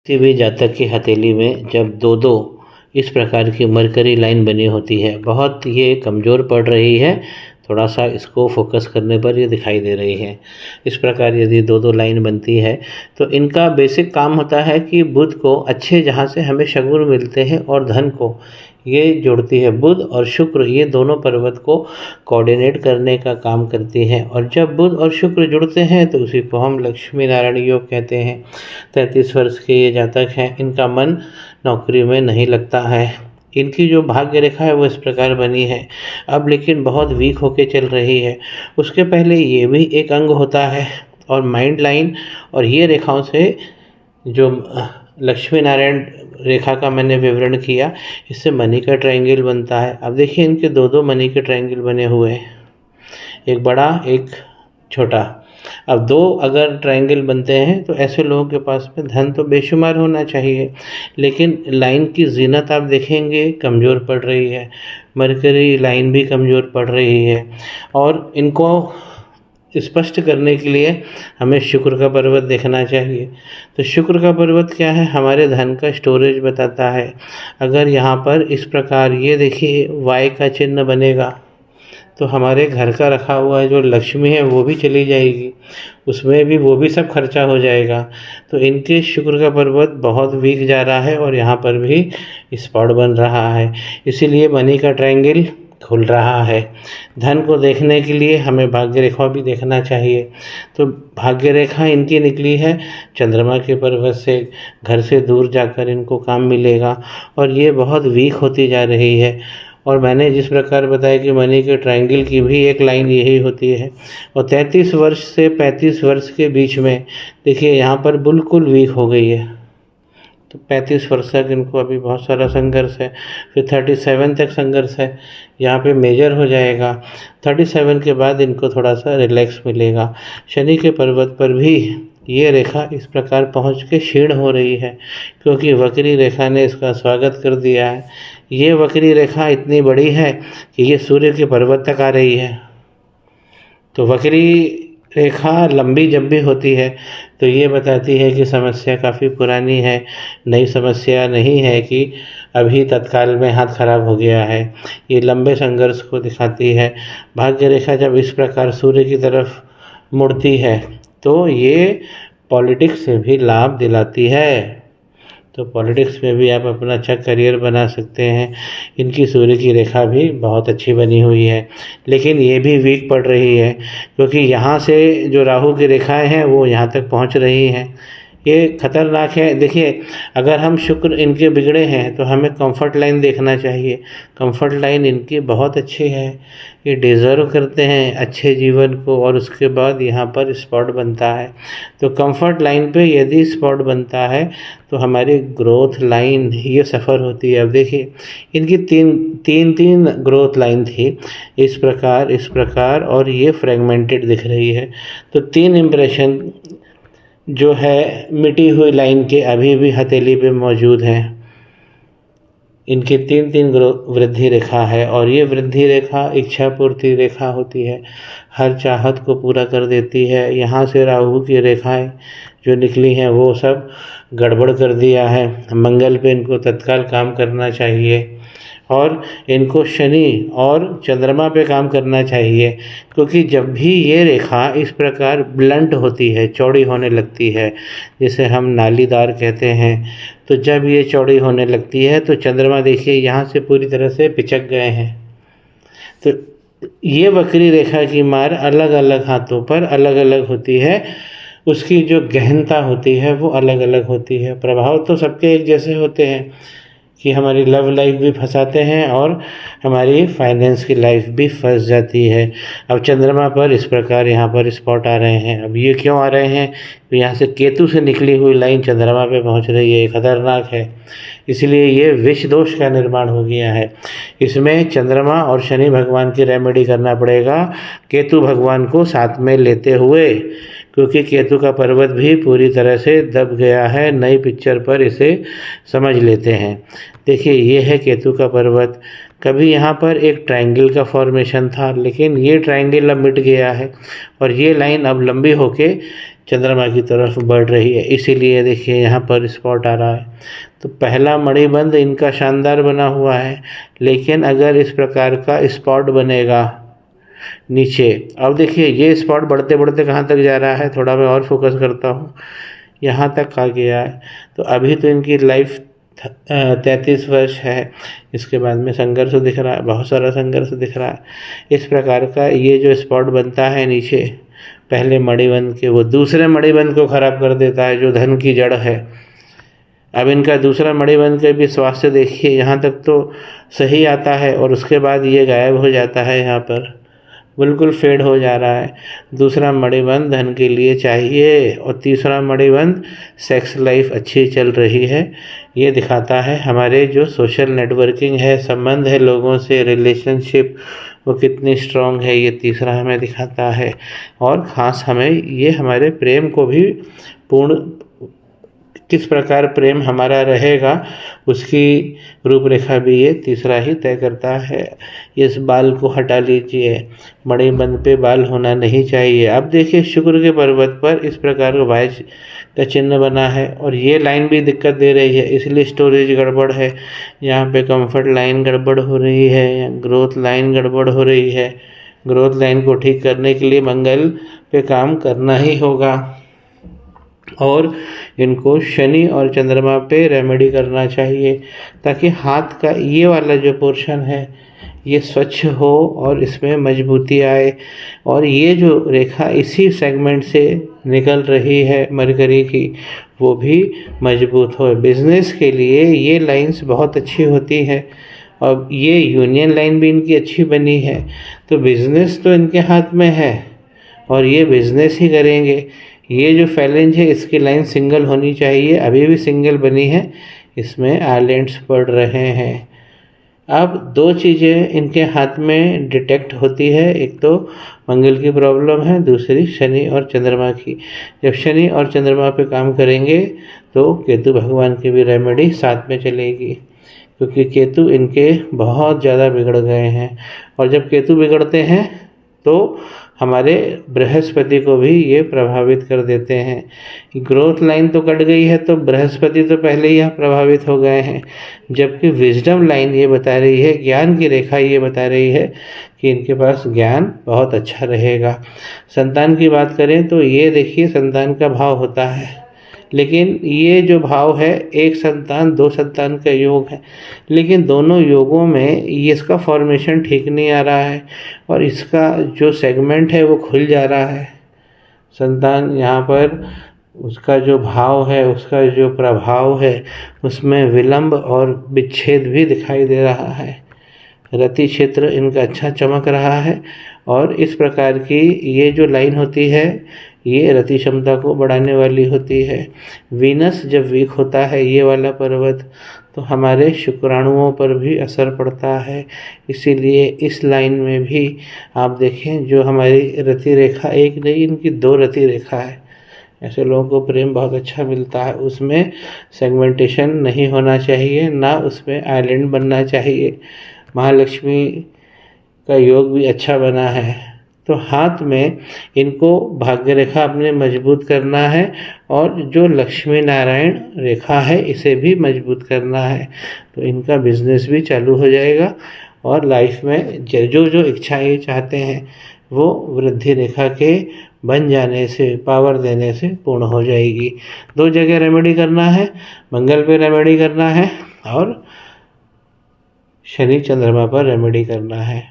किसी भी जातक की हथेली में जब दो दो इस प्रकार की मरकरी लाइन बनी होती है, बहुत ये कमज़ोर पड़ रही है, थोड़ा सा इसको फोकस करने पर ये दिखाई दे रही है। इस प्रकार यदि दो दो लाइन बनती है तो इनका बेसिक काम होता है कि बुध को अच्छे जहाँ से हमें शगुन मिलते हैं और धन को ये जोड़ती है। बुध और शुक्र ये दोनों पर्वत को कोऑर्डिनेट करने का काम करती हैं, और जब बुध और शुक्र जुड़ते हैं तो उसी को हम लक्ष्मी नारायण योग कहते हैं। 33 वर्ष के ये जातक हैं, इनका मन नौकरी में नहीं लगता है। इनकी जो भाग्य रेखा है वो इस प्रकार बनी है, अब लेकिन बहुत वीक होके चल रही है। उसके पहले ये भी एक अंग होता है, और माइंड लाइन और ये रेखाओं से जो लक्ष्मी नारायण रेखा का मैंने विवरण किया, इससे मनी का ट्रायंगल बनता है। अब देखिए इनके दो दो मनी के ट्रायंगल बने हुए हैं, एक बड़ा एक छोटा। अब दो अगर ट्रायंगल बनते हैं तो ऐसे लोगों के पास में धन तो बेशुमार होना चाहिए, लेकिन लाइन की जीनत आप देखेंगे कमज़ोर पड़ रही है, मरकरी लाइन भी कमज़ोर पड़ रही है। और इनको स्पष्ट करने के लिए हमें शुक्र का पर्वत देखना चाहिए। तो शुक्र का पर्वत क्या है? हमारे धन का स्टोरेज बताता है। अगर यहाँ पर इस प्रकार ये देखिए वाई का चिन्ह बनेगा तो हमारे घर का रखा हुआ जो लक्ष्मी है वो भी चली जाएगी, उसमें भी वो भी सब खर्चा हो जाएगा। तो इनके शुक्र का पर्वत बहुत वीक जा रहा है और यहाँ पर भी स्पॉट बन रहा है, इसीलिए मनी का ट्रायंगल खुल रहा है। धन को देखने के लिए हमें भाग्य रेखा भी देखना चाहिए। तो भाग्य रेखा इनकी निकली है चंद्रमा के पर्वत से, घर से दूर जाकर इनको काम मिलेगा, और ये बहुत वीक होती जा रही है। और मैंने जिस प्रकार बताया कि मनी के ट्रायंगल की भी एक लाइन यही होती है। और 33 वर्ष से 35 वर्ष के बीच में देखिए यहाँ पर बिल्कुल वीक हो गई है, तो 35 वर्ष तक इनको अभी बहुत सारा संघर्ष है। फिर 37 तक संघर्ष है, यहाँ पे मेजर हो जाएगा। 37 के बाद इनको थोड़ा सा रिलैक्स मिलेगा। शनि के पर्वत पर भी ये रेखा इस प्रकार पहुँच के क्षीण हो रही है, क्योंकि वक्री रेखा ने इसका स्वागत कर दिया है। ये वक्री रेखा इतनी बड़ी है कि ये सूर्य के पर्वत तक आ रही है। तो वक्री रेखा लंबी जब भी होती है तो ये बताती है कि समस्या काफ़ी पुरानी है, नई समस्या नहीं है कि अभी तत्काल में हाथ खराब हो गया है। ये लंबे संघर्ष को दिखाती है। भाग्य रेखा जब इस प्रकार सूर्य की तरफ मुड़ती है तो ये पॉलिटिक्स से भी लाभ दिलाती है। तो पॉलिटिक्स में भी आप अपना अच्छा करियर बना सकते हैं। इनकी सूर्य की रेखा भी बहुत अच्छी बनी हुई है, लेकिन ये भी वीक पड़ रही है, क्योंकि यहाँ से जो राहु की रेखाएं हैं वो यहाँ तक पहुँच रही हैं। ये खतरनाक है। देखिए अगर हम शुक्र इनके बिगड़े हैं तो हमें कंफर्ट लाइन देखना चाहिए। कंफर्ट लाइन इनकी बहुत अच्छी है, ये डिज़र्व करते हैं अच्छे जीवन को, और उसके बाद यहाँ पर स्पॉट बनता है। तो कंफर्ट लाइन पे यदि स्पॉट बनता है तो हमारी ग्रोथ लाइन ये सफ़र होती है। अब देखिए इनकी तीन ग्रोथ लाइन थी, इस प्रकार और ये फ्रेगमेंटेड दिख रही है। तो 3 इम्प्रेशन जो है मिटी हुई लाइन के अभी भी हथेली पे मौजूद हैं। इनकी 3 वृद्धि रेखा है, और ये वृद्धि रेखा इच्छा पूर्ति रेखा होती है, हर चाहत को पूरा कर देती है। यहाँ से राहु की रेखाएं जो निकली हैं वो सब गड़बड़ कर दिया है। मंगल पे इनको तत्काल काम करना चाहिए, और इनको शनि और चंद्रमा पे काम करना चाहिए, क्योंकि जब भी ये रेखा इस प्रकार ब्लंट होती है, चौड़ी होने लगती है, जिसे हम नालीदार कहते हैं, तो जब ये चौड़ी होने लगती है तो चंद्रमा देखिए यहाँ से पूरी तरह से पिचक गए हैं। तो ये वक्री रेखा की मार अलग अलग हाथों पर अलग अलग होती है, उसकी जो गहनता होती है वो अलग अलग होती है। प्रभाव तो सबके एक जैसे होते हैं कि हमारी लव लाइफ भी फंसाते हैं और हमारी फाइनेंस की लाइफ भी फंस जाती है। अब चंद्रमा पर इस प्रकार यहाँ पर स्पॉट आ रहे हैं। अब ये क्यों आ रहे हैं? तो यहाँ से केतु से निकली हुई लाइन चंद्रमा पे पहुँच रही है, खतरनाक है, इसलिए ये विष दोष का निर्माण हो गया है। इसमें चंद्रमा और शनि भगवान की रेमेडी करना पड़ेगा, केतु भगवान को साथ में लेते हुए, क्योंकि केतु का पर्वत भी पूरी तरह से दब गया है। नई पिक्चर पर इसे समझ लेते हैं। देखिए ये है केतु का पर्वत। कभी यहाँ पर एक ट्रायंगल का फॉर्मेशन था, लेकिन ये ट्रायंगल अब मिट गया है और ये लाइन अब लंबी होके चंद्रमा की तरफ बढ़ रही है, इसीलिए देखिए यहाँ पर स्पॉट आ रहा है। तो पहला मणिबंध इनका शानदार बना हुआ है, लेकिन अगर इस प्रकार का स्पॉट बनेगा नीचे, अब देखिए ये स्पॉट बढ़ते बढ़ते कहाँ तक जा रहा है, थोड़ा मैं और फोकस करता हूँ, यहाँ तक आ गया है। तो अभी तो इनकी लाइफ 33 वर्ष है, इसके बाद में संघर्ष दिख रहा है, बहुत सारा संघर्ष दिख रहा है। इस प्रकार का ये जो स्पॉट बनता है नीचे पहले मणिबंध के, वो दूसरे मणिबंध को खराब कर देता है जो धन की जड़ है। अब इनका दूसरा मणिबंध का भी स्वास्थ्य देखिए, यहाँ तक तो सही आता है और उसके बाद ये गायब हो जाता है, यहाँ पर बिल्कुल फेड हो जा रहा है। दूसरा मणिबंध धन के लिए चाहिए और तीसरा मणिबंध सेक्स लाइफ अच्छी चल रही है। ये दिखाता है हमारे जो सोशल नेटवर्किंग है, संबंध है लोगों से, रिलेशनशिप वो कितनी स्ट्रांग है, ये तीसरा हमें दिखाता है। और ख़ास हमें ये हमारे प्रेम को भी पूर्ण, किस प्रकार प्रेम हमारा रहेगा उसकी रूपरेखा भी ये तीसरा ही तय करता है। इस बाल को हटा लीजिए, मणिबंध पे बाल होना नहीं चाहिए। अब देखिए शुक्र के पर्वत पर इस प्रकार का वाय का चिन्ह बना है और ये लाइन भी दिक्कत दे रही है, इसलिए स्टोरेज गड़बड़ है। यहाँ पे कंफर्ट लाइन गड़बड़ हो रही है, ग्रोथ लाइन गड़बड़ हो रही है। ग्रोथ लाइन को ठीक करने के लिए मंगल पे काम करना ही होगा और इनको शनि और चंद्रमा पे रेमेडी करना चाहिए, ताकि हाथ का ये वाला जो पोर्शन है ये स्वच्छ हो और इसमें मजबूती आए। और ये जो रेखा इसी सेगमेंट से निकल रही है मरकरी की, वो भी मजबूत हो। बिजनेस के लिए ये लाइंस बहुत अच्छी होती है और ये यूनियन लाइन भी इनकी अच्छी बनी है, तो बिजनेस तो इनके हाथ में है और ये बिजनेस ही करेंगे। ये जो फैलेंज है इसकी लाइन सिंगल होनी चाहिए, अभी भी सिंगल बनी है, इसमें आइलैंड्स पड़ रहे हैं। अब दो चीज़ें इनके हाथ में डिटेक्ट होती है, एक तो मंगल की प्रॉब्लम है, दूसरी शनि और चंद्रमा की। जब शनि और चंद्रमा पे काम करेंगे तो केतु भगवान की भी रेमेडी साथ में चलेगी, क्योंकि केतु इनके बहुत ज़्यादा बिगड़ गए हैं। और जब केतु बिगड़ते हैं तो हमारे बृहस्पति को भी ये प्रभावित कर देते हैं। ग्रोथ लाइन तो कट गई है तो बृहस्पति तो पहले ही यहाँ प्रभावित हो गए हैं, जबकि विजडम लाइन ये बता रही है, ज्ञान की रेखा ये बता रही है कि इनके पास ज्ञान बहुत अच्छा रहेगा। संतान की बात करें तो ये देखिए संतान का भाव होता है, लेकिन ये जो भाव है एक संतान दो संतान का योग है, लेकिन दोनों योगों में ये इसका फॉर्मेशन ठीक नहीं आ रहा है और इसका जो सेगमेंट है वो खुल जा रहा है। संतान यहाँ पर उसका जो भाव है, उसका जो प्रभाव है, उसमें विलंब और विच्छेद भी दिखाई दे रहा है। रति क्षेत्र इनका अच्छा चमक रहा है और इस प्रकार की ये जो लाइन होती है ये रति क्षमता को बढ़ाने वाली होती है। वीनस जब वीक होता है ये वाला पर्वत, तो हमारे शुक्राणुओं पर भी असर पड़ता है। इसीलिए इस लाइन में भी आप देखें जो हमारी रति रेखा एक नहीं इनकी दो रति रेखा है। ऐसे लोगों को प्रेम बहुत अच्छा मिलता है, उसमें सेगमेंटेशन नहीं होना चाहिए, ना उसमें आइलैंड बनना चाहिए। महालक्ष्मी का योग भी अच्छा बना है, तो हाथ में इनको भाग्य रेखा अपने मजबूत करना है और जो लक्ष्मी नारायण रेखा है इसे भी मजबूत करना है, तो इनका बिजनेस भी चालू हो जाएगा और लाइफ में जो जो इच्छाएं चाहते हैं वो वृद्धि रेखा के बन जाने से, पावर देने से पूर्ण हो जाएगी। दो जगह रेमेडी करना है, मंगल पे रेमेडी करना है और शनि चंद्रमा पर रेमेडी करना है।